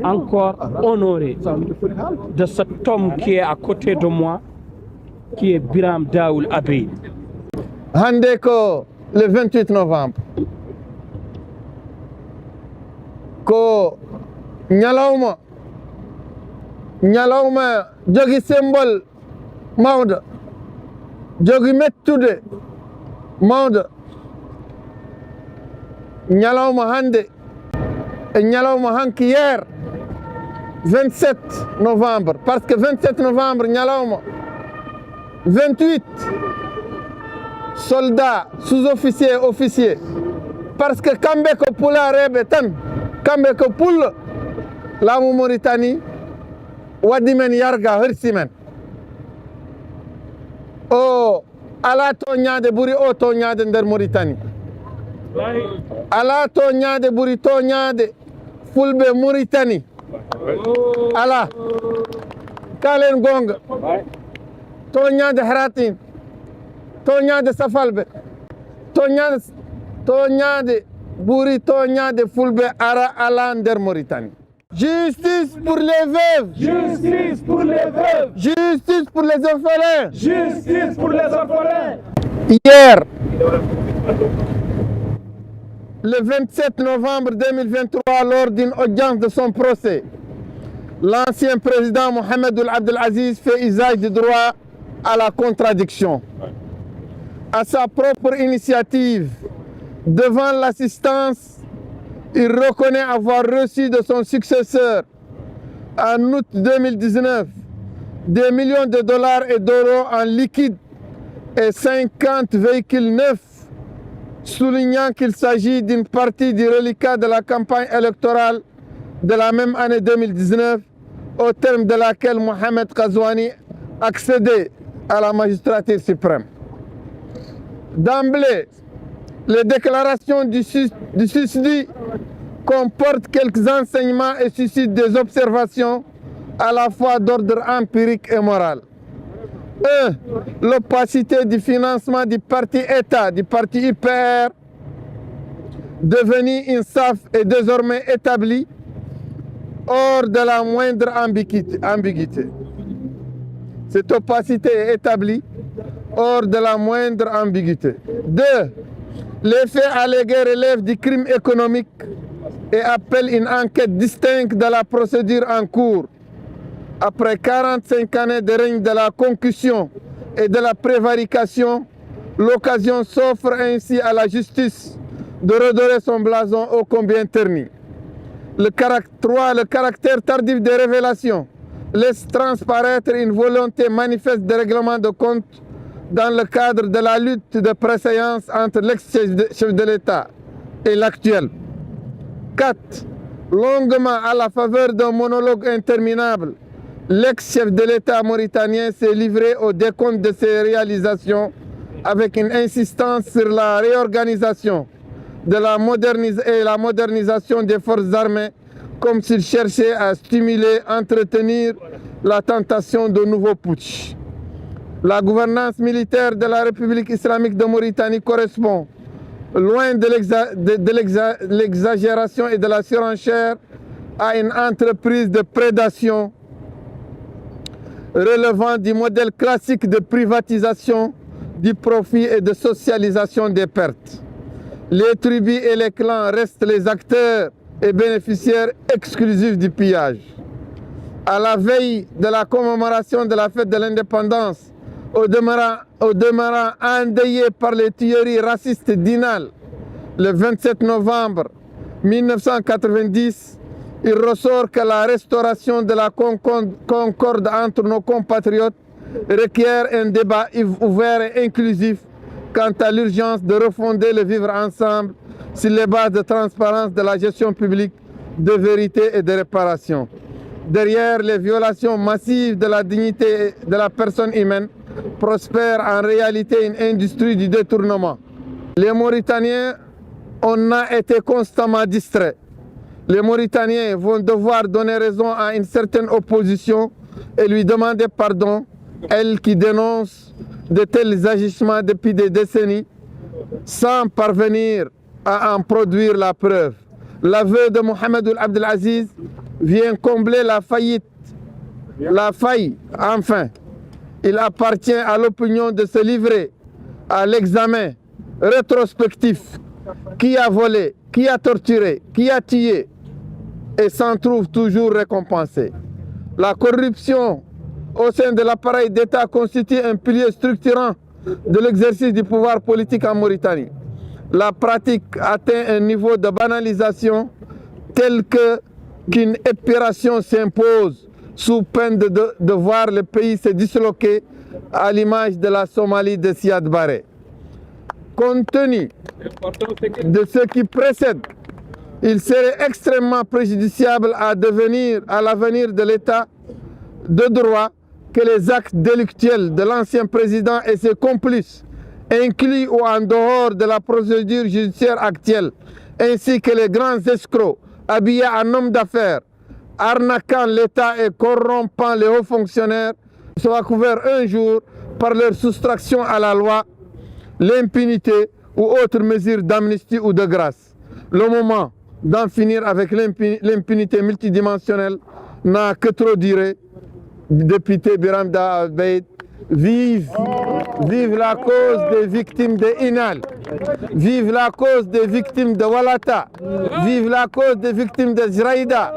encore honoré de cet homme qui est à côté de moi, qui est Biram Daoul Abeid. Hande ko le 28 novembre ko ñalawma jogi symbole mawɗo jogi mettude mawɗo ñalawma hande e ñalawma hanki hier 27 novembre par ce que 27 novembre ñalawma 28 soldats sous-officiers officiers parce que kamɓe ko pulareɓe tan kamɓe ko pullo laamu Mauritanie waddi men yarga hersi men o ala toññade ɓuuri o toññade nder Mauritanie ala toññade ɓuuri toññade fulɓe Mauritanie ala kalen gonga toññade Heratin toññade Safalɓe toññade ɓuuri toññade fulɓe ara ala nder Mauritanie. Justice pour les veuves. Justice pour les veuves. Justice pour les orphelins. Justice pour les orphelins. Hier, le 27 novembre 2023, lors d'une audience de son procès, l'ancien président Mohamed Ould Abdel Aziz fait usage du droit à la contradiction. À sa propre initiative, devant l'assistance, il reconnaît avoir reçu de son successeur en août 2019 des millions de dollars et d'euros en liquide et 50 véhicules neufs, soulignant qu'il s'agit d'une partie du reliquat de la campagne électorale de la même année 2019, au terme de laquelle Mohamed Ghazouani accédait à la magistrature suprême. D'emblée, les déclarations du susdit comportent quelques enseignements et suscitent des observations à la fois d'ordre empirique et moral. 1. L'opacité du financement du parti État, du parti UPR, devenu INSAF, est désormais établi hors de la moindre ambiguïté. Cette opacité est établie hors de la moindre ambiguïté. 2. Les faits allégués relèvent du crime économique et appellent une enquête distincte de la procédure en cours. Après 45 années de règne de la concussion et de la prévarication, l'occasion s'offre ainsi à la justice de redorer son blason ô combien terni. 3. Le caractère tardif des révélations laisse transparaître une volonté manifeste de règlement de compte dans le cadre de la lutte de préséance entre l'ex-chef de l'État et l'actuel. 4. Longuement à la faveur d'un monologue interminable, l'ex-chef de l'État mauritanien s'est livré au décompte de ses réalisations avec une insistance sur la réorganisation de la modernisation des forces armées, comme s'il cherchait à stimuler, entretenir la tentation de nouveaux putsch. La gouvernance militaire de la République islamique de Mauritanie correspond, loin de l'exagération et de la surenchère, à une entreprise de prédation relevant du modèle classique de privatisation du profit et de socialisation des pertes. Les tribus et les clans restent les acteurs et bénéficiaires exclusifs du pillage. À la veille de la commémoration de la fête de l'indépendance, au demeurant endeuillé par les tueries racistes d'Inal, le 27 novembre 1990, il ressort que la restauration de la concorde entre nos compatriotes requiert un débat ouvert et inclusif quant à l'urgence de refonder le vivre ensemble sur les bases de transparence de la gestion publique, de vérité et de réparation. Derrière les violations massives de la dignité de la personne humaine, prospère en réalité une industrie du détournement. Les Mauritaniens, on a été constamment distraits. Les Mauritaniens vont devoir donner raison à une certaine opposition et lui demander pardon, elle qui dénonce de tels agissements depuis des décennies, sans parvenir à en produire la preuve. l'aveu de Mohamed Abdelaziz vient combler la faille. Enfin, il appartient à l'opinion de se livrer à l'examen rétrospectif. Qui a volé, qui a torturé, qui a tué et s'en trouve toujours récompensé. La corruption au sein de l'appareil d'État constitue un pilier structurant de l'exercice du pouvoir politique en Mauritanie. La pratique atteint un niveau de banalisation tel qu'une épuration s'impose sous peine de voir le pays se disloquer à l'image de la Somalie de Siad Barre. Compte tenu de ce qui précède, il serait extrêmement préjudiciable à l'avenir de l'État de droit que les actes délictuels de l'ancien président et ses complices, inclus ou en dehors de la procédure judiciaire actuelle, ainsi que les grands escrocs habillés en hommes d'affaires, arnaquant l'État et corrompant les hauts fonctionnaires, soient couverts un jour par leur soustraction à la loi, l'impunité ou autres mesures d'amnistie ou de grâce. Le moment d'en finir avec l'impunité multidimensionnelle n'a que trop duré. Député Biram Da Abeid, vive la cause des victimes de Inal, vive la cause des victimes de Walata, vive la cause des victimes de Zraïda,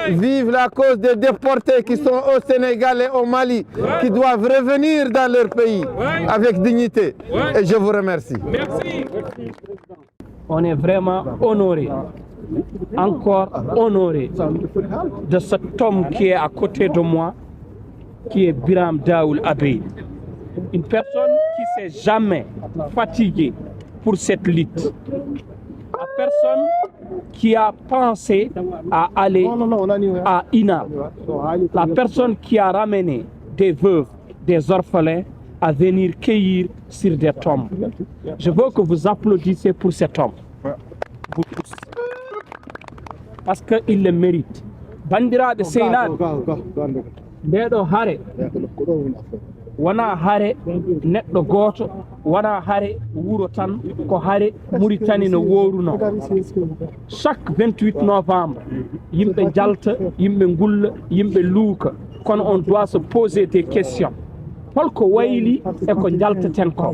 vive la cause des déportés qui sont au Sénégal et au Mali, qui doivent revenir dans leur pays avec dignité. Et je vous remercie. Merci. On est vraiment honoré, encore honoré de cet homme qui est à côté de moi, qui est Biram Daoul Abeid. Une personne qui ne s'est jamais fatiguée pour cette lutte. La personne qui a pensé à aller à Inal. La personne qui a ramené des veuves, des orphelins à venir cueillir sur des tombes. Je veux que vous applaudissiez pour cet homme. Vous tous. Parce qu'il le mérite. Bandira de Seynad. Ndeɗo hare wona hare neɗɗo goto, wona hare wuro tan, ko hare Mauritanie no woruno. Chaque 28 novembre yimɓe jalta, yimɓe gulla, yimɓe luuka, kono on doit se poser des questions. Holko wayli e ko jaltaten ko?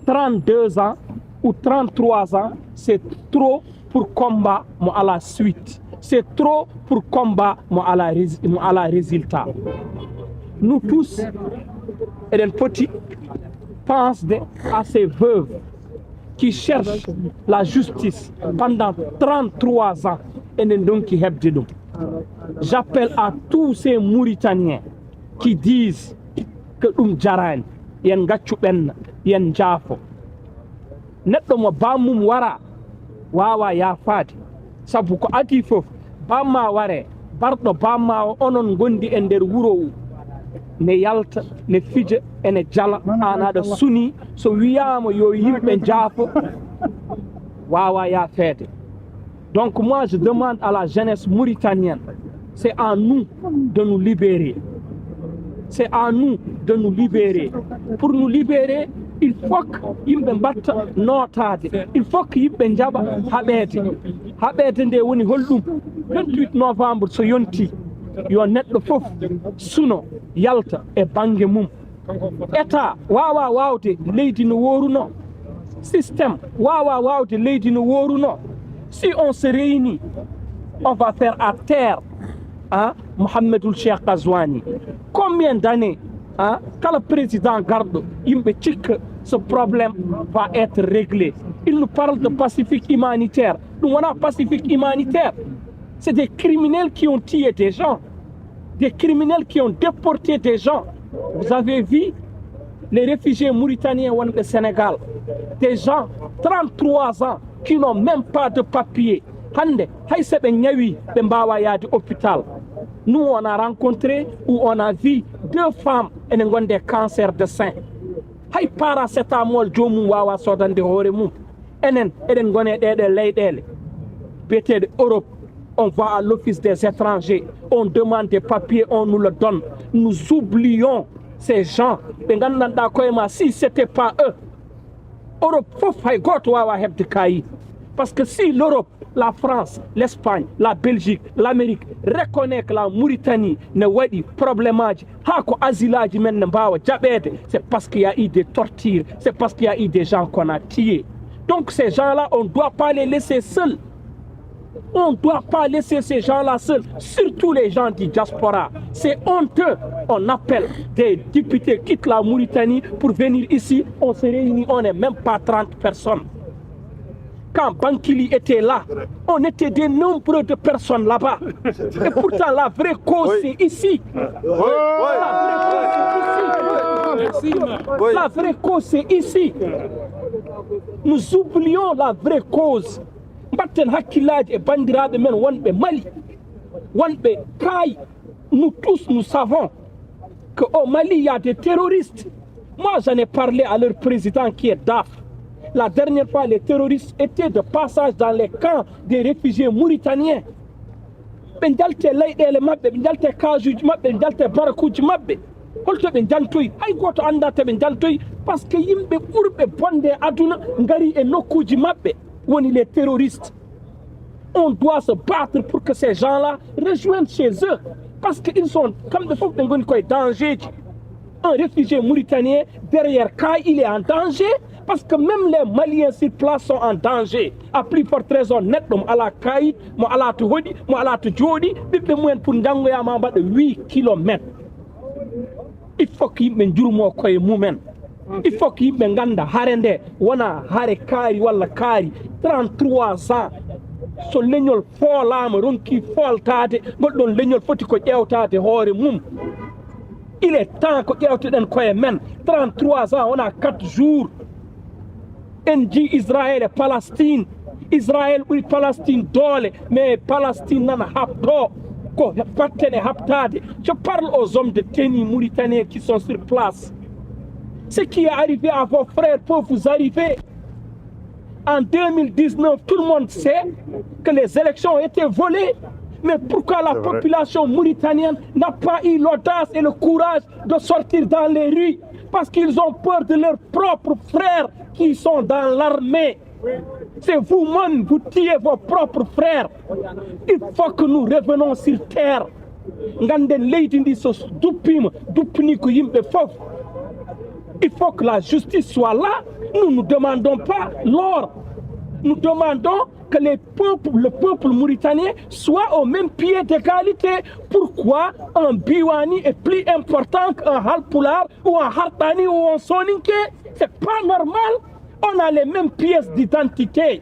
32 ans ou 33 ans, c'est trop pour combat mo ala suite. C'est trop pour combat à la résultat. Nous tous, et petit, pensent à ces veuves qui cherchent la justice pendant 33 ans et donc qui hebdidum. J'appelle à tous ces Mauritaniens qui disent que Jarane, yen gatchuben, yen jafo. Netto mo bamum wara, wawa ya fadi. Sabu ko adi fof bamma ware barɗo bamma o onon gondi e nder wuro ne yalta ne fija ene jala an aɗa suni so wiyama yo yimɓe jaafo wawa yafede. Donc moi je demande à la jeunesse mauritanienne, c'est à nous de nous libérer. C'est à nous de nous libérer. Pour nous libérer, il faut que yimɓe mbatta notade, il faut que yimɓe jaɓa haɓede. Haɓede nde woni holɗum 28 novembre so yonti yo neɗɗo fof suno yalta e banggue mum. État wawa wawde leydi no woruno, système wawa wawde leydi no woruno. Si on se réunit, on va faire à terre Mohamedoul Cheikh Ghazouani. Combien d'années quand le président garde ce problème va être réglé? Il nous parle de pacifique humanitaire. Nous, on a pacifique humanitaire. C'est des criminels qui ont tué des gens, des criminels qui ont déporté des gens. Vous avez vu les réfugiés mauritaniens au Sénégal, des gens 33 ans qui n'ont même pas de papier. Hôpital. Nous, on a rencontré ou on a vu 2 femmes qui ont des cancers de sein. Hay paracétamol jomum wawa sodande hoore mum. Enen eɗen gone ɗeɗe leyɗele biyeteɗe Europe. On va à l'office des étrangers, on demande des papiers, on nous le donne. Nous oublions ces gens. Si ce n'était pas eux, Europe fof hay goto wawa hebde kayi. Parce que si l'Europe, la France, l'Espagne, la Belgique, l'Amérique reconnaissent que la Mauritanie ne wadi problématique, c'est parce qu'il y a eu des tortures, c'est parce qu'il y a eu des gens qu'on a tués. Donc ces gens-là, on ne doit pas les laisser seuls. On ne doit pas laisser ces gens-là seuls, surtout les gens du diaspora. C'est honteux. On appelle des députés, quittent la Mauritanie pour venir ici. On se réunit, on n'est même pas 30 personnes. Quand Bankili était là, on était des nombreux de personnes là-bas. Et pourtant, la vraie cause, c'est ici. La vraie cause, c'est ici. Nous oublions la vraie cause. Nous tous, nous savons qu'au Mali, il y a des terroristes. Moi, j'en ai parlé à leur président qui est DAF. La dernière fois, les terroristes étaient de passage dans les camps des réfugiés mauritaniens. Parce que yimbe ɓurɓe bonde aduna ngari e nokkuji maɓɓe woni les terroristes. On doit se battre pour que ces gens-là rejoignent chez eux. Parce qu'ils sont, comme des fois, en danger. Un réfugié mauritanien, derrière Kai, il est en danger. Parce que même les Maliens sur place sont en danger. À plus forte raison, net, à la Kai, à la Tuhodi, à la Tujodi, pour Ndangoya Mamba de 8 km. Il faut qu'il y ait un mouvement. Il faut qu'il y ait un harende, wana hare kari wala kari, 33 ans. So leñol foolama ronki foltade goɗɗon leñol foti ko ƴewtade hoore mum. Il est temps ko ƴewteɗen koye men. 33 ans wona 4 jours. En ji Israël et Palestine. Israël ɓuri Palestine doole, mais Palestine nana habdo ko fattene habtade. Je parle aux hommes de tenue mauritaniens qui sont sur place. Ce qui est arrivé à vos frères peut vous arriver. En 2019, tout le monde sait que les élections ont été volées. Mais pourquoi la population mauritanienne n'a pas eu l'audace et le courage de sortir dans les rues? Parce qu'ils ont peur de leurs propres frères qui sont dans l'armée. C'est vous-même, vous tuez vos propres frères. Il faut que nous revenons sur terre. Il faut que la justice soit là. Nous ne demandons pas l'or. Nous demandons que le peuple mauritanien soit au même pied d'égalité. Pourquoi un Biwani est plus important qu'un Halpular ou un Hartani ou un Soninke? C'est pas normal. On a les mêmes pièces d'identité.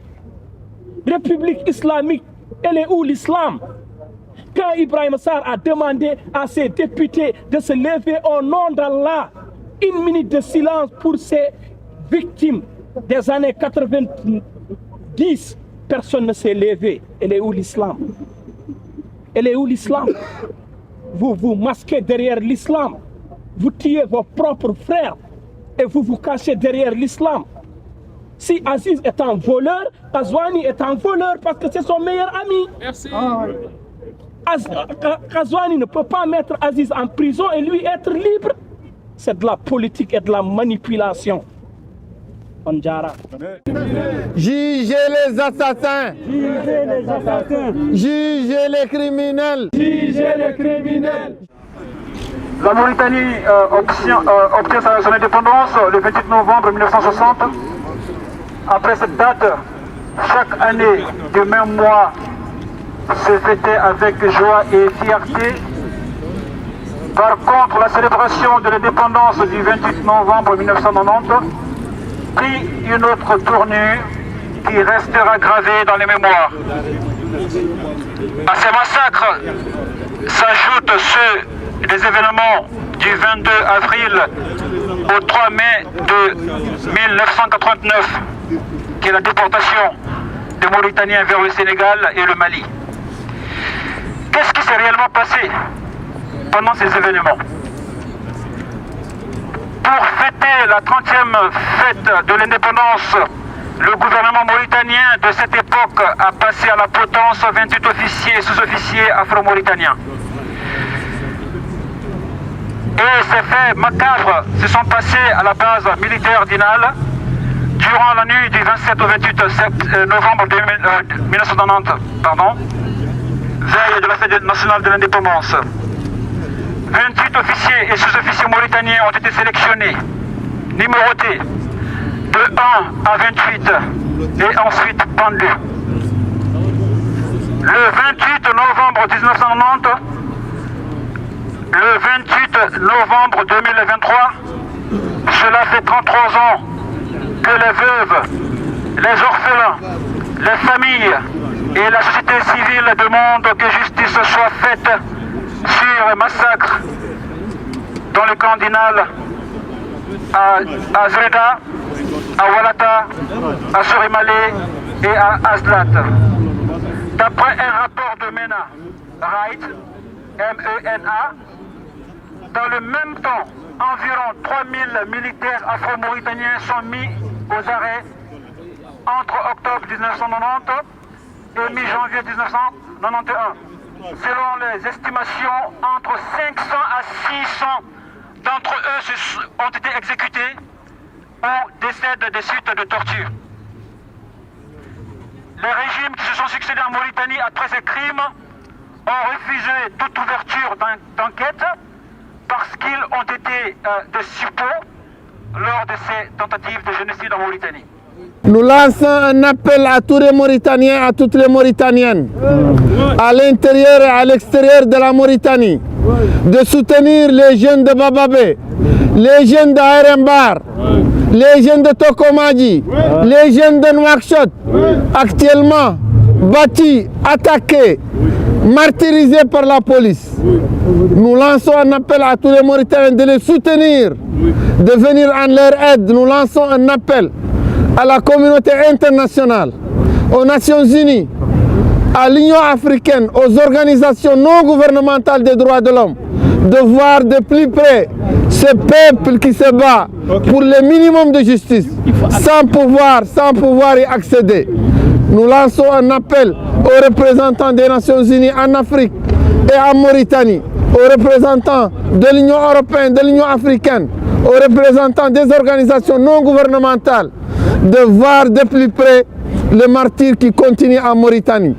République islamique, elle est où l'islam? Quand Ibrahim Sarr a demandé à ses députés de se lever au nom d'Allah, 1 minute de silence pour ces victimes des années 90, personne ne s'est levé. Elle est où l'islam? Elle est où l'islam? Vous vous masquez derrière l'islam. Vous tuez vos propres frères et vous vous cachez derrière l'islam. Si Aziz est un voleur, Kazouani est un voleur parce que c'est son meilleur ami. Merci. Kazouani ne peut pas mettre Aziz en prison et lui être libre. C'est de la politique et de la manipulation. Jugez les assassins. Jugez les assassins. Jugez les criminels. Jugez les criminels. La Mauritanie obtient son indépendance le 28 novembre 1960. Après cette date, chaque année du même mois se fêtait avec joie et fierté. Par contre, la célébration de l'indépendance du 28 novembre 1990 prit une autre tournure qui restera gravée dans les mémoires. À ces massacres s'ajoutent ceux des événements du 22 avril au 3 mai de 1989, qui est la déportation des Mauritaniens vers le Sénégal et le Mali. Qu'est-ce qui s'est réellement passé pendant ces événements? Pour fêter la 30e fête de l'indépendance, le gouvernement mauritanien de cette époque a passé à la potence 28 officiers et sous-officiers afro-mauritaniens. Et ces faits macabres se sont passés à la base militaire d'Inal durant la nuit du 27 au 28 novembre 1990, veille de la fête nationale de l'indépendance, 28 officiers et sous-officiers mauritaniens ont été sélectionnés, numérotés, de 1 à 28 et ensuite pendus. Le 28 novembre 1990, le 28 novembre 2023, cela fait 33 ans que les veuves, les orphelins, les familles et la société civile demandent que justice soit faite sur le massacre dans le camp d'Inal, à Zreda, à Walata, à Sorimale et à Azlat. D'après un rapport de MENA, MENA, dans le même temps, environ 3000 militaires afro-mauritaniens sont mis aux arrêts entre octobre 1990 et mi-janvier 1991. Selon les estimations, entre 500 à 600 d'entre eux ont été exécutés ou décèdent des suites de torture. Les régimes qui se sont succédés en Mauritanie après ces crimes ont refusé toute ouverture d'enquête parce qu'ils ont été des suppôts lors de ces tentatives de génocide en Mauritanie. Nous lançons un appel à tous les Mauritaniens, à toutes les Mauritaniennes, à l'intérieur et à l'extérieur de la Mauritanie, de soutenir les jeunes de Bababé, les jeunes d'Aerembar, les jeunes de Tokomadji, les jeunes de Nouakchott, actuellement bâtis, attaqués, martyrisés par la police. Nous lançons un appel à tous les Mauritaniens de les soutenir, de venir en leur aide. Nous lançons un appel à la communauté internationale, aux Nations Unies, à l'Union africaine, aux organisations non gouvernementales des droits de l'homme, de voir de plus près ce peuple qui se bat pour le minimum de justice, sans pouvoir y accéder. Nous lançons un appel aux représentants des Nations Unies en Afrique et en Mauritanie, aux représentants de l'Union européenne, de l'Union africaine, aux représentants des organisations non gouvernementales, de voir de plus près le martyre qui continue en Mauritanie.